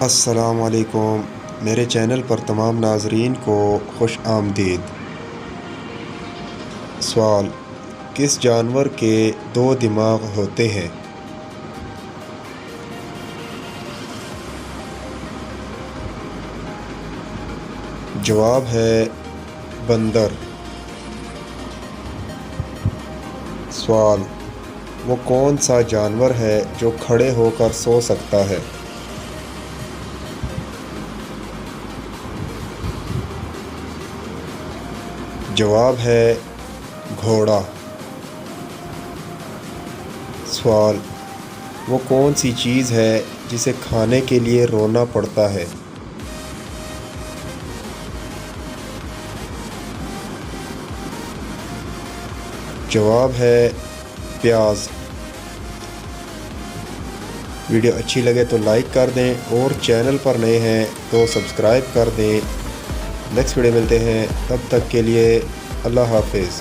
السلام علیکم، میرے چینل پر تمام ناظرین کو خوش آمدید۔ سوال: کس جانور کے دو دماغ ہوتے ہیں؟ جواب ہے بندر۔ سوال: وہ کون سا جانور ہے جو کھڑے ہو کر سو سکتا ہے؟ جواب ہے گھوڑا۔ سوال: وہ کون سی چیز ہے جسے کھانے کے لیے رونا پڑتا ہے؟ جواب ہے پیاز۔ ویڈیو اچھی لگے تو لائک کر دیں اور چینل پر نئے ہیں تو سبسکرائب کر دیں۔ نیکسٹ ویڈیو ملتے ہیں، تب تک کے لیے اللہ حافظ۔